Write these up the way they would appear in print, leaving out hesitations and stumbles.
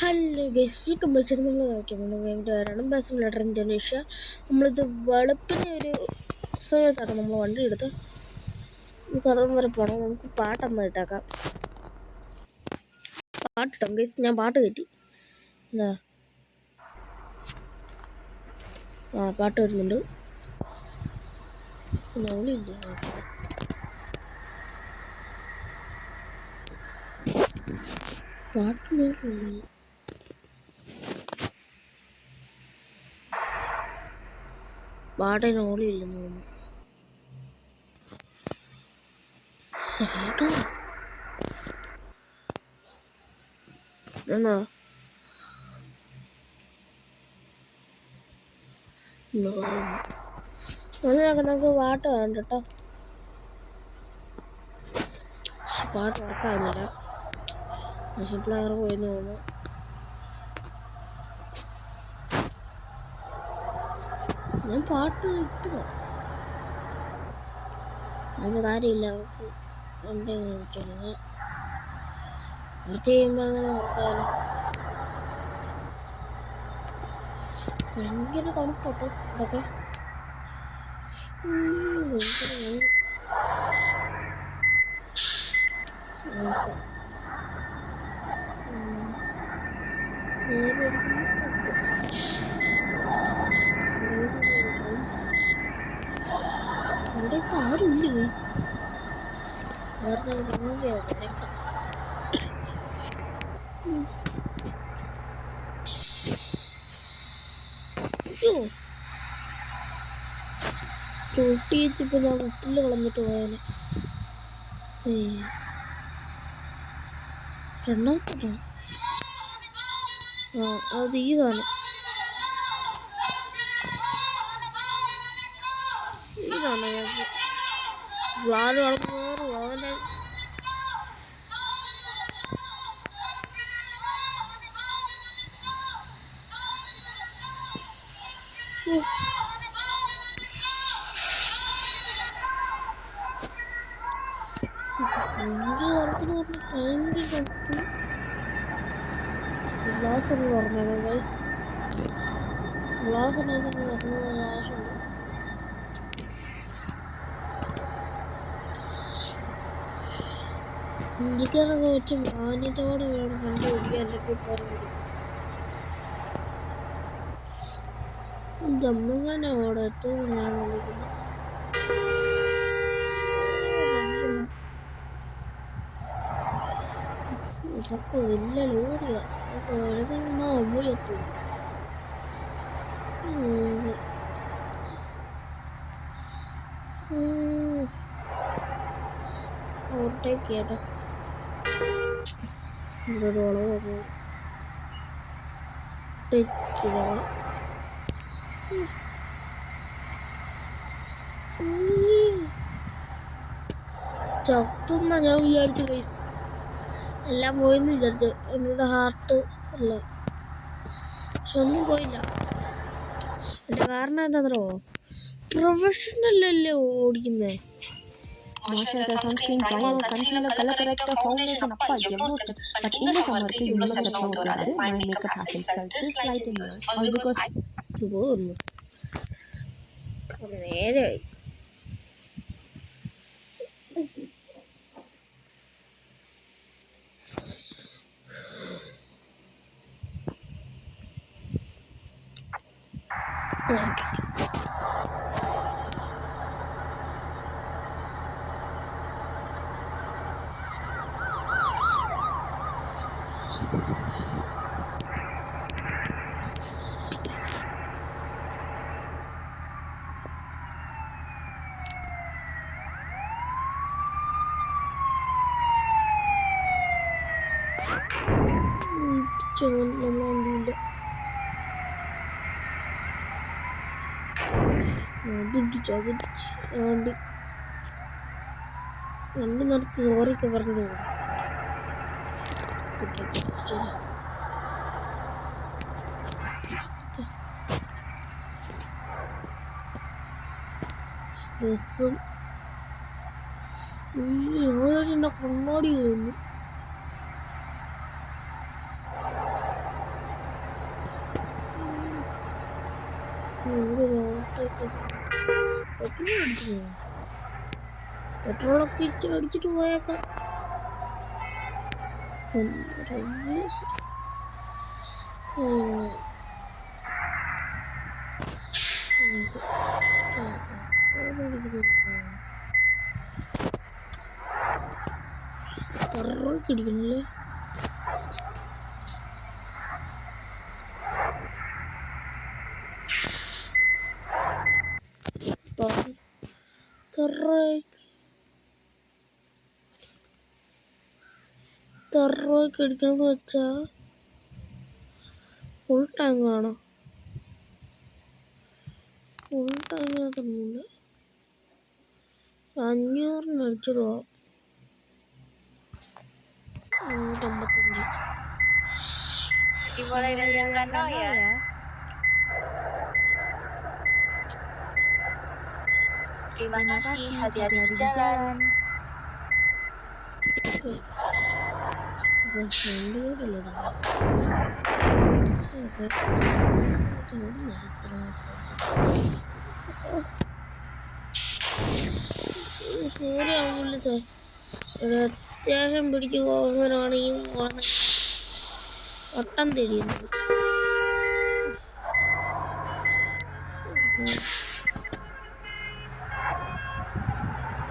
Hello guys, welcome back. നമ്മൾ നോക്കിയാണ് ഗെയിമിൻ്റെ പേരാണ് ബസ് സിമുലേറ്റർ ഇന്തോനേഷ്യ. നമ്മളിത് വെളുപ്പിന് ഒരു സമയത്താണ് നമ്മൾ വണ്ടി എടുത്ത് ഈ സ്ഥലം വരെ പോകണം. നമുക്ക് പാട്ടൊന്ന് ഇട്ടേക്കാം. പാട്ടിട്ടോ ഗൈസ്, ഞാൻ പാട്ട് കയറ്റി. എന്താ പാട്ട് വരുന്നുണ്ട്. നോളിയില്ല, പാട്ട് പാട്ടിന് ഓളിയില്ലെന്ന് തോന്നുന്നു. എന്നാ നമുക്ക് പാട്ട് വേണ്ട കേട്ടോ. പാട്ട് വർക്കാകുന്നില്ല. പ്ലെയർ പോയെന്ന് തോന്നുന്നു. ഞാൻ പാട്ട് ഇട്ടത് നമുക്ക് കാര്യമില്ല. നമുക്ക് എന്തെങ്കിലും കിട്ടുന്നത് കുറച്ച് കഴിയുമ്പോൾ അങ്ങനെ നോക്കാമല്ലോ. ഭയങ്കര തണുപ്പോട്ടോ ഇവിടെയൊക്കെ. ഇവിടെ ഇപ്പം ആരുമില്ല. വേറെ ചൂട്ടി വെച്ചിപ്പോൾ ഞാൻ മുട്ടിൽ കളഞ്ഞിട്ട് പോയാല് രണ്ടാമത്തെ അത് ഈ സാധനം ഇതാണ് വ്ളാറ് വളർന്നു അവൻ്റെ ഗ്ലാസ് ഒന്ന് പറഞ്ഞത് ഗൈസ്. ഗ്ലാസ് പറഞ്ഞത് ആവശ്യമുണ്ട്. ഇന്ത്യക്കാരൊക്കെ വെച്ച് മാന്യതയോടെ വേണം വണ്ടി ഓടിക്കാൻ, അല്ലെങ്കിൽ പോരാൻ പിടിക്കും. ജമ്മുങ്ങാനെ അവിടെ എത്തും ഞാൻ വിളിക്കുന്നത്. ഇതൊക്കെ വലിയ ലോറിയാ. മുഴി എത്തും. ഓവർടേക്ക് ചെയ്യട്ടോ. ഇതൊരു വളവ് ചത്തുന്ന ഞാൻ വിചാരിച്ചു ഗൈസ്. എല്ലാം പോയെന്ന് വിചാരിച്ചു. എന്നോട് ഹാർട്ട് അല്ല, പക്ഷെ ഒന്നും പോയില്ല. എൻ്റെ കാരണം എന്താണെന്നോ, പ്രൊഫഷണൽ അല്ലേ ഓടിക്കുന്നേ. sunscreen, primer, concealer, color corrector, foundation, appa, ever steps. But in the summer, you must have known my makeup hasn't felt this light in years. All because നേരെ നമ്മളെ വണ്ടിയില്ല. അതിടിച്ചു വണ്ടി നിർത്തി സോറിയൊക്കെ പറഞ്ഞു പോകും. ബസ്സും കണ്ണാടി തോന്നുന്നു. പെട്രോൾ അടിക്കുന്നു. പെട്രോളൊക്കെ ഇച്ചിരി അടിച്ചിട്ട് പോയേക്കാം. ഇടിക്കണല്ലേ. രൂപയ്ക്ക് അടിക്കണമെന്ന് വെച്ചാ ഫുൾ ടാങ്ക് വേണം. ഫുൾ ടാങ്കിനകത്തൊന്നുമില്ല. 500 അടിച്ചിട്ട് പോവാം. 155. Dimulai dari yang kanan ya. Terima kasih, hati-hati di jalan. ശരിയാവില്ല. അത്യാവശ്യം പിടിക്ക് പോകുന്നവരാണെങ്കിൽ ഒട്ടം തിരിയുന്നത്.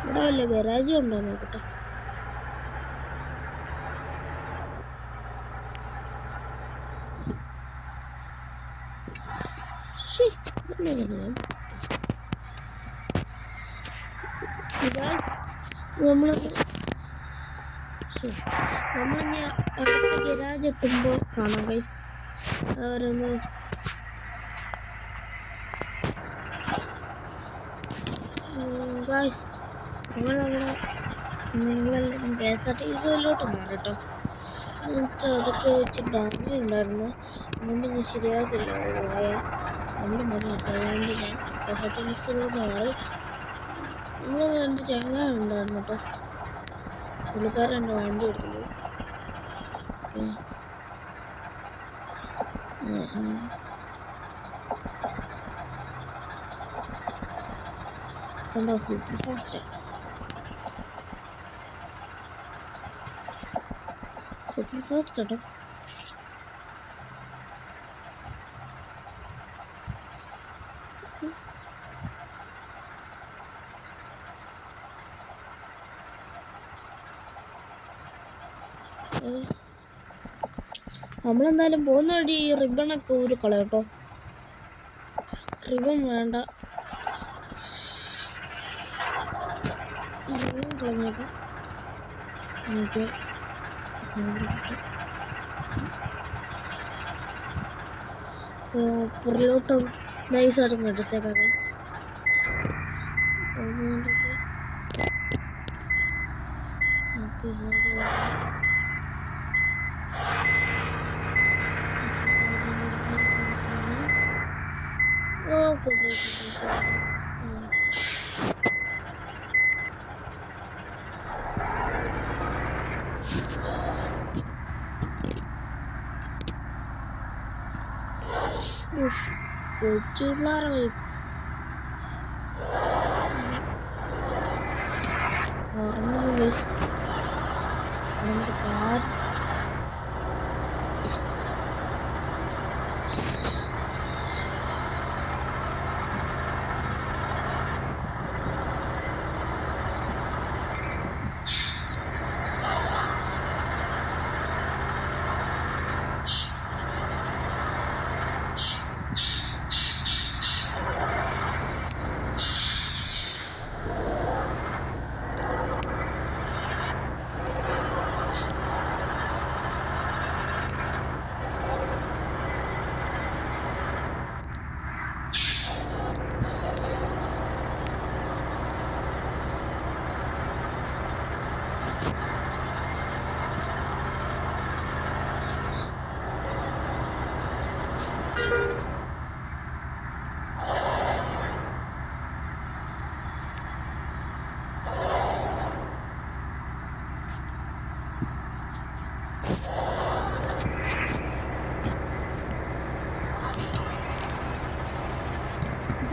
ഇവിടെ വല്ല ഗരാജും ഉണ്ടോ നോക്കട്ടെ. നമ്മളിനി അടുത്ത ഗരാജ് എത്തുമ്പോൾ കാണാം ഗൈസ്. അവരൊന്ന് ഗൈസ് നിങ്ങളെല്ലാവരും KSRTCയിലോട്ട് മാറിട്ടോ. എന്നുവെച്ചാൽ അതൊക്കെ വെച്ച് ഡാമേജ് ഉണ്ടായിരുന്നു. അതുകൊണ്ട് ഞാൻ ശരിയാകത്തില്ല. നമ്മൾ മറിയിട്ടോ. അതുകൊണ്ട് ഞാൻ KSRTCയിലോട്ട് മാറി. എൻ്റെ ചങ്ങായി ഉണ്ടായിരുന്നു കേട്ടോ. പുള്ളിക്കാരൻ എൻ്റെ വണ്ടി എടുത്തില്ല. കണ്ടോ, സൂപ്പർ ഫാസ്റ്റ്. സൂപ്പർ ഫാസ്റ്റ് കേട്ടോ. നമ്മളെന്തായാലും പോകുന്ന വഴി റിബണൊക്കെ ഊരി കളയാം കേട്ടോ. റിബൺ വേണ്ട, റിബൺ കളഞ്ഞേക്കാം. ഓക്കെ, പുറലോട്ട് നൈസായിട്ട് എടുത്തേക്കാം ഗൈസ്. ഓക്കെ, കൊച്ചുപിള്ളേരെ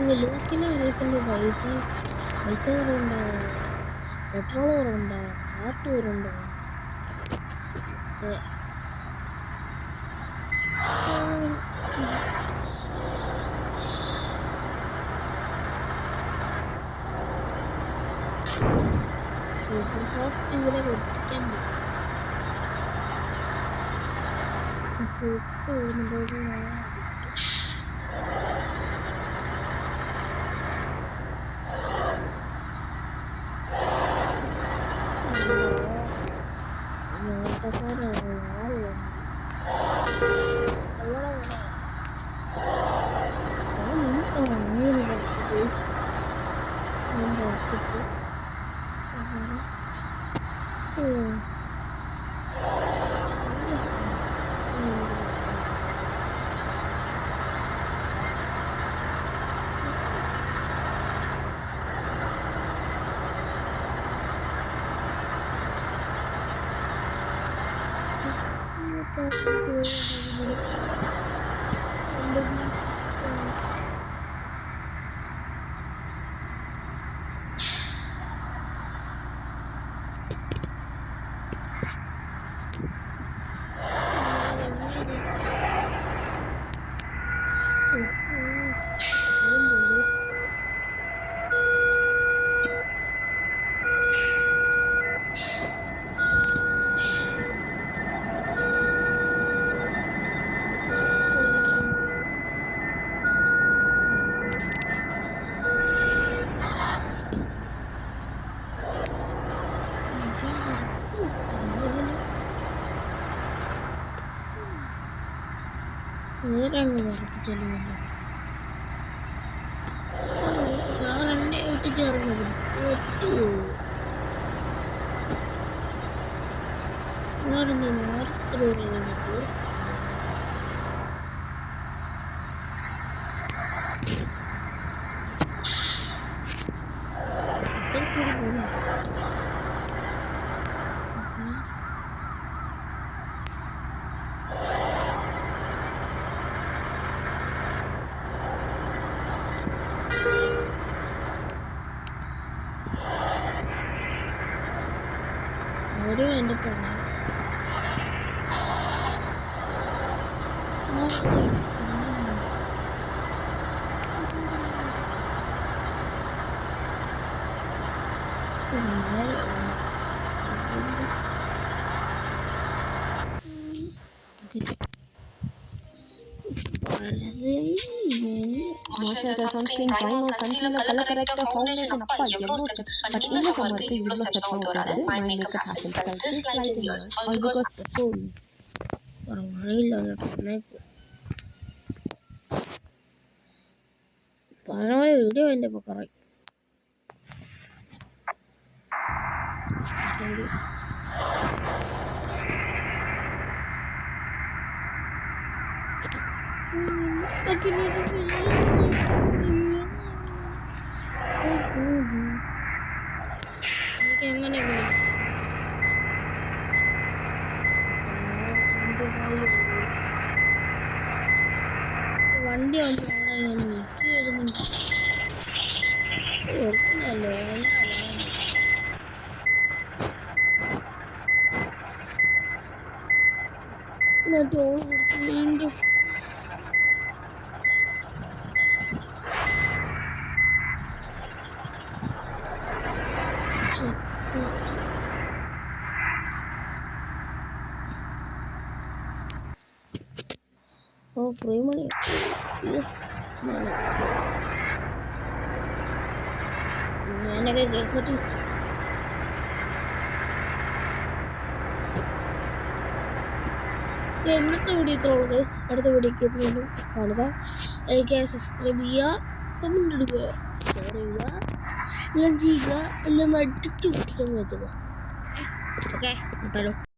വലുതാക്കിയാലേ അറിയത്തുള്ളൂ. പൈസ കുറവുണ്ടോ, പെട്രോൾ കുറവുണ്ടോ, ഹാർട്ട് കുറവുണ്ടോ. സൂപ്പർ ഫാസ്റ്റ് ഇവിടെ ഒട്ടിക്കാൻ കാറെന്നെ ഒട്ടിച്ചേർന്നു. ഒരു എൻ്റെ പകരം Moisturizer, sunscreen, primer, concealer, color corrector, foundation, அப்பா எவ்வளோ steps. But இந்த சம்மருக்கு இவ்வளோ ஸ்டெப்ஸ் போடாது. My makeup has been felt slightly worse. All because video എൻ്റെ പക്കറായി. എങ്ങനെയെങ്കിലും വണ്ടി ആവുമ്പോൾ അവിടെ ഞാൻ നിൽക്കുമായിരുന്നു. ഓർക്കുന്നല്ലേ ടോൾ കൊടുത്ത് വീണ്ടും free money. Yes, ഞാനൊക്കെ KSRTC ഇന്നത്തെ വീഡിയോ ഇത്രയുള്ളൂ ഗൈസ്. അടുത്ത വീഡിയോക്ക് വീണ്ടും കാണുക. ലൈക്ക് ചെയ്യുക, സബ്സ്ക്രൈബ് ചെയ്യുക, കമൻറ്റ് ഇടുക, ഷെയർ ചെയ്യുക, എല്ലാം ചെയ്യുക. എല്ലാം അടിച്ചു വെച്ചത്. ഓക്കെ, കിട്ടാലോ.